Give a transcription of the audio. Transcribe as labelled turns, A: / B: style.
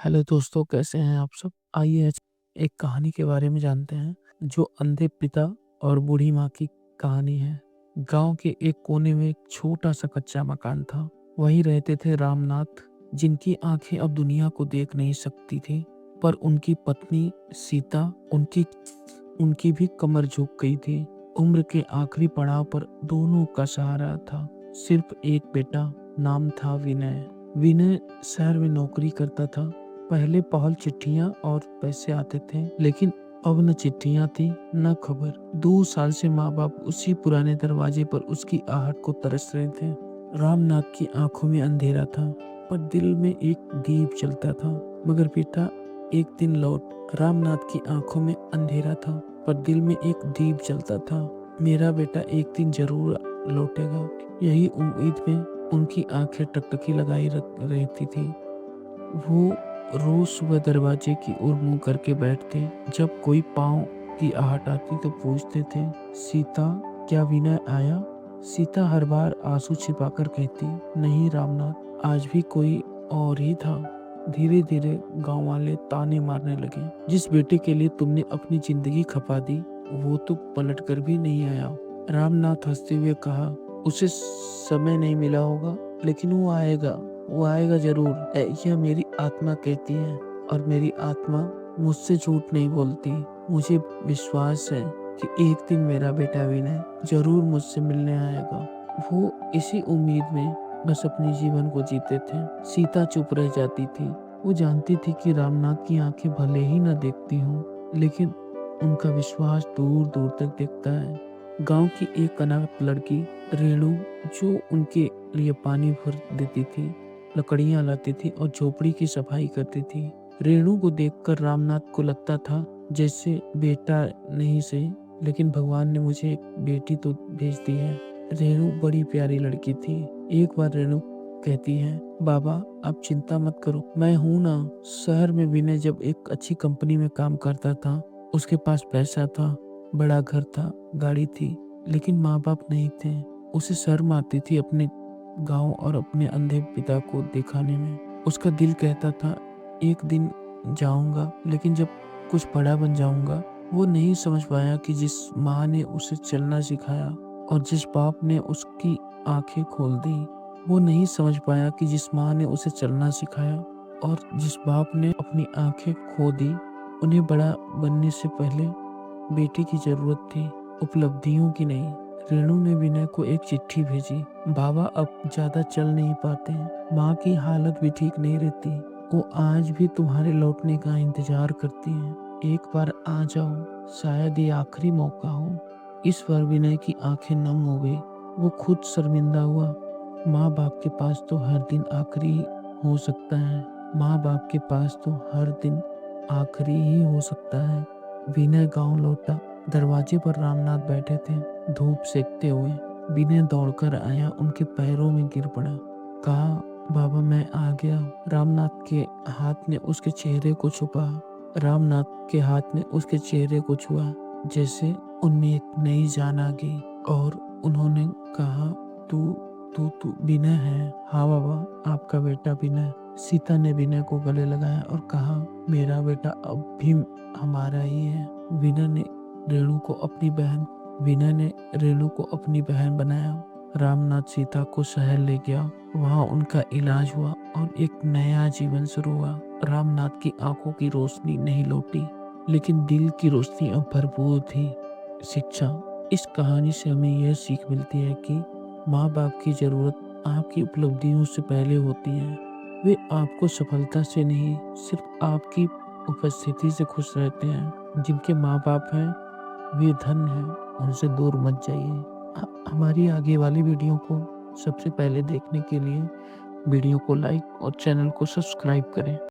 A: Hello दोस्तों, कैसे हैं आप सब? आइए आज एक कहानी के बारे में जानते हैं जो अंधे पिता और बूढ़ी माँ की कहानी है। गांव के एक कोने में एक छोटा सा कच्चा मकान था। वहीं रहते थे रामनाथ, जिनकी आंखें अब दुनिया को देख नहीं सकती थी, पर उनकी पत्नी सीता उनकी उनकी भी कमर झुक गई थी। उम्र के आखिरी पड़ाव पर दोनों का सहारा था सिर्फ एक बेटा, नाम था विनय। विनय शहर में नौकरी करता था। पहले पहल चिट्ठियां और पैसे आते थे, लेकिन अब न चिट्ठियां थी न खबर। 2 साल से माँ बाप उसी पुराने दरवाजे पर उसकी आहट को तरस रहे थे। रामनाथ की आंखों में अंधेरा था, पर दिल में एक दीप जलता था। मगर बेटा एक दिन लौट। रामनाथ की आंखों में अंधेरा था, पर दिल में एक दीप जलता था। मेरा बेटा एक दिन जरूर लौटेगा। यही उम्मीद में उनकी आंखें टकटकी लगाई रहती थी। वो रोज सुबह दरवाजे की ओर मुंह करके बैठते। जब कोई पाँव की आहट आती तो पूछते थे, सीता क्या विनय आया? सीता हर बार आंसू छिपाकर कहती, नहीं रामनाथ, आज भी कोई और ही था। धीरे धीरे गांव वाले ताने मारने लगे, जिस बेटे के लिए तुमने अपनी जिंदगी खपा दी वो तो पलट कर भी नहीं आया। रामनाथ हंसते हुए कहा, उसे समय नहीं मिला होगा, लेकिन वो आएगा जरूर। यह मेरी आत्मा कहती है, और मेरी आत्मा मुझसे झूठ नहीं बोलती। मुझे विश्वास है कि एक दिन मेरा बेटा विनय जरूर मुझसे मिलने आएगा। वो इसी उम्मीद में बस अपने जीवन को जीते थे। सीता चुप रह जाती थी। वो जानती थी कि रामनाथ की आंखें भले ही न देखती हों, लेकिन उनका विश्वास दूर दूर तक दिखता है। गांव की एक अनाथ लड़की रेणु, जो उनके लिए पानी भर देती थी, लकड़ियां लाती थी और झोपड़ी की सफाई करती थी। रेणु को देखकर रामनाथ को लगता था जैसे बेटा नहीं सही, लेकिन भगवान ने मुझे एक बेटी तो भेज दी है। रेणु बड़ी प्यारी लड़की थी। एक बार रेणु कहती है, बाबा आप चिंता मत करो, मैं हूं ना। शहर में विनय जब एक अच्छी कंपनी में काम करता था। उसके पास पैसा था, बड़ा घर था, गाड़ी थी, लेकिन माँ बाप नहीं थे। उसे शर्म आती थी अपने गांव और अपने अंधे पिता को दिखाने में। उसका दिल कहता था एक दिन जाऊंगा, लेकिन जब कुछ बड़ा बन जाऊंगा। वो नहीं समझ पाया कि जिस माँ ने उसे चलना सिखाया और जिस बाप ने उसकी आंखें खोल दी, वो नहीं समझ पाया कि जिस माँ ने उसे चलना सिखाया और जिस बाप ने अपनी आंखें खो दी, उन्हें बड़ा बनने से पहले बेटे की जरूरत थी, उपलब्धियों की नहीं। रेणु ने विनय को एक चिट्ठी भेजी, बाबा अब ज्यादा चल नहीं पाते हैं, माँ की हालत भी ठीक नहीं रहती, वो आज भी तुम्हारे लौटने का इंतजार करती हैं। एक बार आ जाओ, शायद ये आखिरी मौका हो। इस पर विनय की आंखें नम हो गई। वो खुद शर्मिंदा हुआ। माँ बाप के पास तो हर दिन आखिरी हो सकता है। माँ बाप के पास तो हर दिन आखिरी ही हो सकता है। विनय गांव लौटा। दरवाजे पर रामनाथ बैठे थे, धूप सेकते हुए। विनय दौड़कर आया, उनके पैरों में गिर पड़ा। कहा, बाबा मैं आ गया। रामनाथ के हाथ ने उसके चेहरे को छुपा। रामनाथ के हाथ ने उसके चेहरे को छुआ, जैसे उनमें एक नई जान आ गई। और उन्होंने कहा, तू तू तू विनय है? हाँ बाबा, आपका बेटा विनय। सीता ने विनय को गले लगाया और कहा, मेरा बेटा अब भी हमारा ही है। विनय ने रेणु को अपनी बहन बनाया। रामनाथ सीता को शहर ले गया। वहाँ उनका इलाज हुआ और एक नया जीवन शुरू हुआ। रामनाथ की आंखों की रोशनी नहीं लौटी, लेकिन दिल की रोशनी अब भरपूर थी। शिक्षा। इस कहानी से हमें यह सीख मिलती है कि माँ बाप की जरूरत आपकी उपलब्धियों से पहले होती है। वे आपको सफलता से नहीं, सिर्फ आपकी उपस्थिति से खुश रहते हैं। जिनके माँ बाप हैं वे धन हैं, उनसे दूर मत जाइए। हमारी आगे वाली वीडियो को सबसे पहले देखने के लिए वीडियो को लाइक और चैनल को सब्सक्राइब करें।